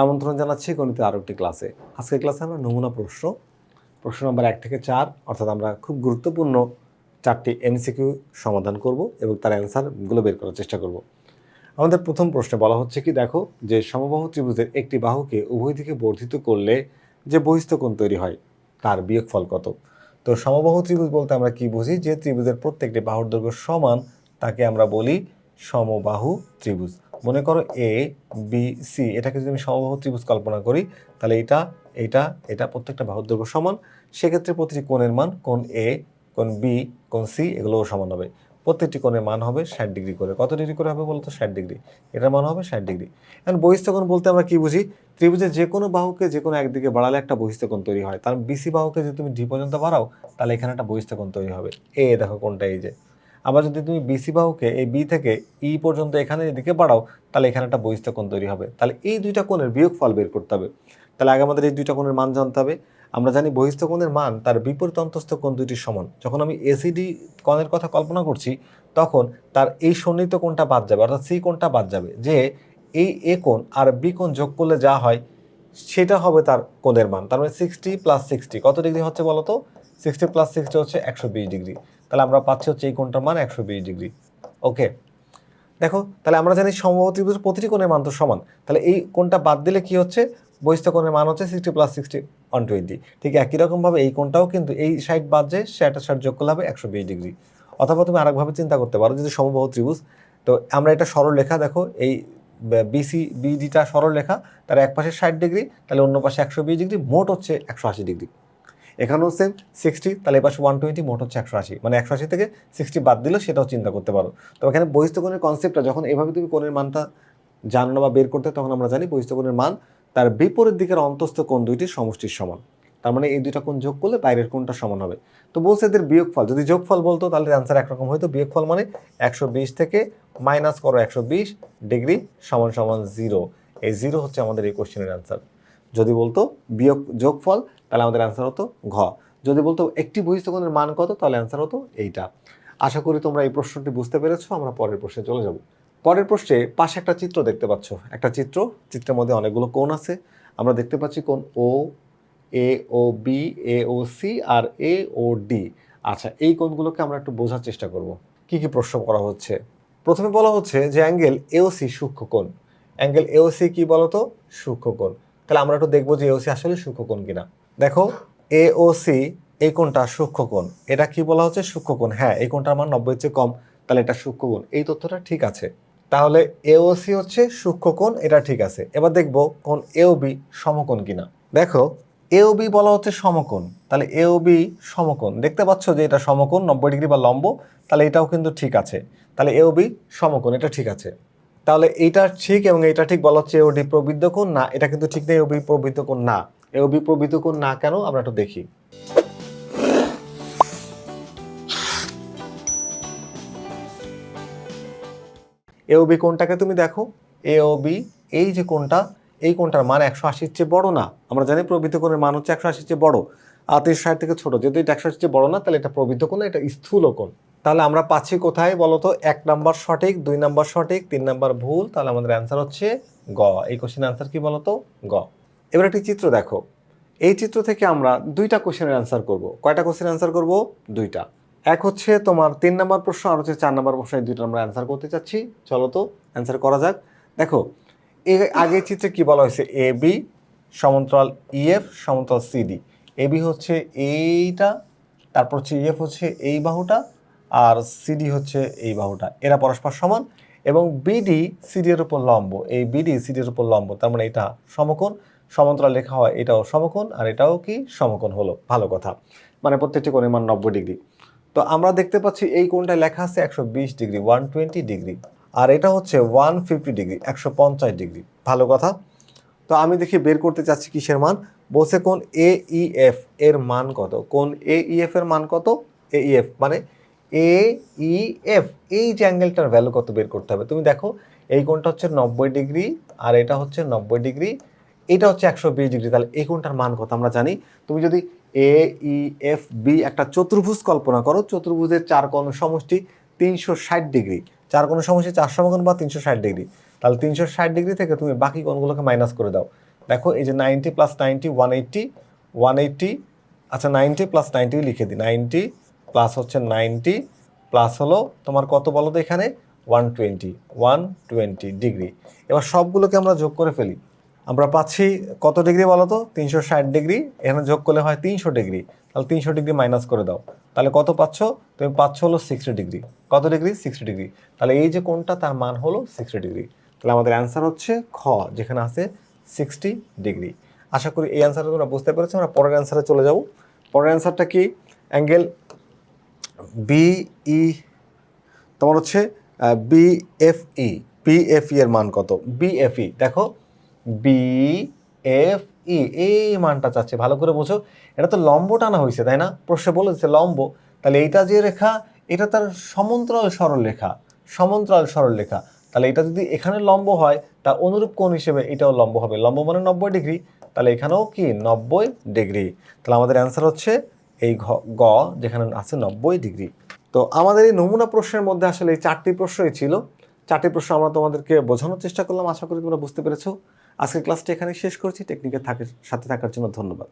আমন্ত্রণ জানাচ্ছি গণিতের আরও একটি ক্লাসে। আজকের ক্লাসে আমরা নমুনা প্রশ্ন নম্বর 1 থেকে 4, অর্থাৎ আমরা খুব গুরুত্বপূর্ণ 4টি এমসিকিউ সমাধান করব এবং তার অ্যান্সারগুলো বের করার চেষ্টা করব। আমাদের প্রথম প্রশ্নে বলা হচ্ছে কি, দেখো যে সমবাহু ত্রিভুজের একটি বাহুকে উভয় দিকে বর্ধিত করলে যে বহিস্থ কোণ তৈরি হয় তার বিয়োগফল কত? তো সমবাহু ত্রিভুজ বলতে আমরা কি বুঝি? যে ত্রিভুজের প্রত্যেকটি বাহুর দৈর্ঘ্য সমান তাকে আমরা বলি সমবাহু ত্রিভুজ। মনে করো এ বি সি, এটাকে যদি আমি সমবাহু ত্রিভুজ কল্পনা করি, তাহলে এটা প্রত্যেকটা বাহুর দৈর্ঘ্য সমান। সেক্ষেত্রে প্রতিটি কোণের মান, কোণ এ, কোণ বি, কোণ সি, এগুলোও সমান হবে। প্রত্যেকটি কোণের মান হবে 60 ডিগ্রি করে। কত ডিগ্রি করে হবে বলতো? 60 ডিগ্রি। এটার মান হবে 60 ডিগ্রি। এখন বহিস্থ কোণ বলতে আমরা কি বুঝি? ত্রিভুজের যে কোনো বাহুকে যে কোনো একদিকে বাড়ালে একটা বহিস্থ কোণ তৈরি হয়। তার বিসি বাহুকে যদি তুমি ডি পর্যন্ত বাড়াও, তাহলে এখানে একটা বহিস্থ কোণ তৈরি হবে। দেখো কোণটা এই যে। আবার যদি তুমি বিসি বাহুকে এই বি থেকে ই পর্যন্ত এখানে এদিকে বাড়াও, তাহলে এখানে একটা বহিস্থ কোণ তৈরি হবে। তাহলে এই দুইটা কোণের বিয়োগফল বের করতে হবে। তাহলে আগে আমাদের এই দুইটা কোণের মান জানতে হবে। আমরা জানি বহিস্থ কোণের মান তার বিপরীত অন্তস্থ কোণ দুইটির সমান। যখন আমি এসিডি কোণের কথা কল্পনা করছি, তখন তার এই সন্নিহিত কোণটা বাদ যাবে, অর্থাৎ সি কোণটা বাদ যাবে। যে এই এ কোণ আর বি কোণ যোগ করলে যা হয় সেটা হবে তার কোণের মান। তার মানে 60 + 60 কত ডিগ্রি হচ্ছে বলো তো? 60 + 60 হচ্ছে 120 ডিগ্রি। তাহলে আমরা পাচ্ছি হচ্ছে এই কোণটার মান 120 ডিগ্রি। ওকে, দেখো তাহলে আমরা জানি সমবাহু ত্রিভুজের প্রতিটি কোণের মান তো সমান। তাহলে এই কোণটা বাদ দিলে কি হচ্ছে? বহিস্থ কোণের মান হচ্ছে 60 + 60 120। ঠিক একই রকমভাবে এই কোণটাও কিন্তু এই সাইড বাদ যায়, সেটা সাইড যোগ করলে হবে 120 ডিগ্রি। অথবা তুমি আরেকভাবে চিন্তা করতে পারো, যদি সমবাহু ত্রিভুজ, তো আমরা এটা সরলরেখা, দেখো এই বিসি বিডিটা সরলরেখা, তার এক পাশে 60 ডিগ্রি, তাহলে অন্য পাশে 120 ডিগ্রি, মোট হচ্ছে 180 ডিগ্রি। এখানেও সেম 60, তাহলে এই পাশে 120, মোট হচ্ছে 180। মানে 180 থেকে 60 বাদ দিলেও সেটাও চিন্তা করতে পারো। তো এখানে বহিস্থ কোণের কনসেপ্টটা যখন এভাবে তুমি কোণের মানটা জানো বা বের করতে, তখন আমরা জানি বহিস্থ কোণের মান তার বিপরীত দিকের অন্তস্থ কোণ দুইটির সমষ্টির সমান। তার মানে এই দুইটা কোণ যোগ করলে বাইরের কোণটা সমান হবে। তো বলছে এদের বিয়োগফল, যদি যোগফল বলতো তাহলে অ্যান্সার একরকম হইতো। বিয়োগফল মানে 120 থেকে মাইনাস করো 120 ডিগ্রি সমান সমান 0। এই 0 হচ্ছে আমাদের এই কোশ্চেনের অ্যান্সার। যদি বলতো যোগফল, তাহলে আমাদের অ্যান্সার হতো ঘ। যদি বলতো একটি বহিস্থ কোণের মান কত, তাহলে অ্যান্সার হতো এইটা। আশা করি তোমরা এই প্রশ্নটি বুঝতে পেরেছো। আমরা পরের প্রশ্নে চলে যাব। পরের প্রশ্নে পাশে একটা চিত্র দেখতে পাচ্ছ, একটা চিত্রের মধ্যে অনেকগুলো কোণ আছে। আমরা দেখতে পাচ্ছি কোণ ও, এ ও বি, এ ও সি আর এ ও ডি। আচ্ছা, এই কোণগুলোকে আমরা একটু বোঝার চেষ্টা করব। কি কি প্রশ্ন করা হচ্ছে? প্রথমে বলা হচ্ছে যে অ্যাঙ্গেল এওসি সূক্ষ্মকোণ। অ্যাঙ্গেল এওসি কি বলতো? সূক্ষ্মকোণ। তাহলে আমরা একটু দেখবো যে এওসি আসলে সূক্ষ্মকোণ কিনা। দেখো এওসি, এই কোণটা সূক্ষ্মকোণ। এটা কি বলা হচ্ছে? সূক্ষ্মকোণ। হ্যাঁ, এই কোণটার মান 90-এর চেয়ে কম, তাহলে এটা সূক্ষ্মকোণ। এই তথ্যটা ঠিক আছে। তাহলে এওসি হচ্ছে সূক্ষ্মকোণ, এটা ঠিক আছে। এবার দেখবো কোণ এওবি সমকোণ কিনা। দেখো এওবি বলা হচ্ছে সমকোণ, তাহলে এওবি সমকোণ। দেখতে পাচ্ছ যে এটা সমকোণ, 90 ডিগ্রি বা লম্ব, তাহলে এটাও কিন্তু ঠিক আছে। তাহলে এওবি সমকোণ, এটা ঠিক আছে। তাহলে এইটা ঠিক এবং এইটা ঠিক বলা হচ্ছে এওডি প্রবৃদ্ধ কোণ না, এটা কিন্তু ঠিক নেই। এওবি প্রবৃদ্ধ কোণ না। এওবি প্রবৃদ্ধ কোণ না কেন, আমরা একটু দেখি। এওবি কোণটাকে তুমি দেখো, এওবি এই যে কোণটা, এই কোণটার মান 180-র চেয়ে বড় না। আমরা জানি প্রবৃদ্ধ কোণের মান হচ্ছে 180-র চেয়ে বড়, আর 360 থেকে ছোট। যেহেতু এটা 180-র চেয়ে বড় না, তাহলে এটা প্রবৃদ্ধ কোণ, এটা স্থূল কোণ। তাহলে আমরা পাচ্ছি কোথায় বলতো? 1 নাম্বার সঠিক, 2 নাম্বার সঠিক, 3 নাম্বার ভুল। তাহলে আমাদের অ্যান্সার হচ্ছে গ। এই কোশ্চেনের অ্যান্সার কি বলতো? গ। এবার একটি চিত্র দেখো। এই চিত্র থেকে আমরা 2টা কোশ্চেনের অ্যান্সার করব। কয়টা কোশ্চেনের অ্যান্সার করব? 2টা। এক হচ্ছে তোমার 3 নাম্বার প্রশ্ন, আর হচ্ছে 4 নাম্বার প্রশ্ন। এই 2টা আমরা অ্যান্সার করতে চাচ্ছি। চলো তো অ্যান্সার করা যাক। দেখো এর আগের চিত্রে কি বলা হয়েছে? এ বি সমান্তরাল ইএফ সমান্তরাল সিডি। এ বি হচ্ছে এইটা, তারপর হচ্ছে ইএফ হচ্ছে এই বাহুটা, আর সিডি হচ্ছে এই বাহুটা। এরা পরস্পর সমান এবং বিডি সিডি এর উপর লম্ব। এই বিডি সিডি এর উপর লম্ব, তার মানে এটা সমকোণ। সমান্তরাল লেখা হয়, এটাও সমকোণ আর এটাও কি সমকোণ হলো। ভালো কথা, মানে প্রত্যেকটি কোণের মান 90 ডিগ্রি। তো আমরা দেখতে পাচ্ছি এই কোণটা লেখা আছে 120 ডিগ্রি, 120 ডিগ্রি, আর এটা হচ্ছে 150 ডিগ্রি, 150 ডিগ্রি। ভালো কথা। তো আমি দেখি বের করতে চাচ্ছি কিসের মান। বলছে কোণ এ ই এফ এর মান কত? কোণ এ ই এফ এর মান কত? এ ই এফ মানে এ ই এফ, এই যে অ্যাঙ্গেলটার ভ্যালু কত বের করতে হবে। তুমি দেখো এই কোণটা হচ্ছে 90 ডিগ্রি, আর এটা হচ্ছে 90 ডিগ্রি, এটা হচ্ছে 120 ডিগ্রি। তাহলে এই কোণটার মান কত আমরা জানি। তুমি যদি এ ই এফ বি একটা চতুর্ভুজ কল্পনা করো, চতুর্ভুজের 4 কোণ সমষ্টি 360 ডিগ্রি। 4 কোণ সমষ্টি 4 সমকোণ বা 360 ডিগ্রি। তাহলে 360 ডিগ্রি থেকে তুমি বাকি কোণগুলোকে মাইনাস করে দাও। দেখো এই যে 90 প্লাস 90 180, 180, আচ্ছা 90 প্লাস 90 লিখে দিই, 90 প্লাস হচ্ছে 90 প্লাস হলো তোমার কত বলো তো এখানে 120 ডিগ্রি। এবার সবগুলোকে আমরা যোগ করে ফেলি, আমরা পাচ্ছি কত ডিগ্রি বলো তো 360 ডিগ্রি, এখানে যোগ করলে হয় 300 ডিগ্রি, তাহলে 300 ডিগ্রি মাইনাস করে দাও, তাহলে কত পাচ্ছ তুমি পাচ্ছ হলো 60 ডিগ্রি। কত ডিগ্রি 60 ডিগ্রি, তাহলে এই যে কোণটা তার মান হলো 60 ডিগ্রি। তাহলে আমাদের অ্যান্সার হচ্ছে খ, যেখানে আছে 60 ডিগ্রি। আশা করি এই অ্যান্সারটা তোমরা বুঝতে পেরেছো। আমরা পরের অ্যান্সারে চলে যাব। পরের অ্যান্সারটা কি, অ্যাঙ্গেল বিই, তোমার হচ্ছে বিএফই, বিএফই এর মান কত, বিএফই দেখো বিএফই এই মানটা চাচ্ছে, ভালো করে বোঝো, এটা তো লম্ব টানা হয়েছে তাই না, প্রশ্নে বলেছে লম্ব, তাহলে এইটা যে রেখা এটা তার সমান্তরাল সরলরেখা, সমান্তরাল সরলরেখা, তাহলে এটা যদি এখানে লম্ব হয় তা অনুরূপ কোণ হিসেবে এটাও লম্ব হবে, লম্ব মানে 90 ডিগ্রি, তাহলে এখানেও কি 90 ডিগ্রি। তাহলে আমাদের অ্যান্সার হচ্ছে এই গ, যেখানে আছে 90 ডিগ্রি। তো আমাদের এই নমুনা প্রশ্নের মধ্যে আসলে এই 4টি প্রশ্নই ছিল। 4টি প্রশ্ন আমরা তোমাদেরকে বোঝানোর চেষ্টা করলাম, আশা করি তোমরা বুঝতে পেরেছো। আজকের ক্লাসটি এখানে শেষ করছি। টেকনিকের সাথে থাকার জন্য ধন্যবাদ।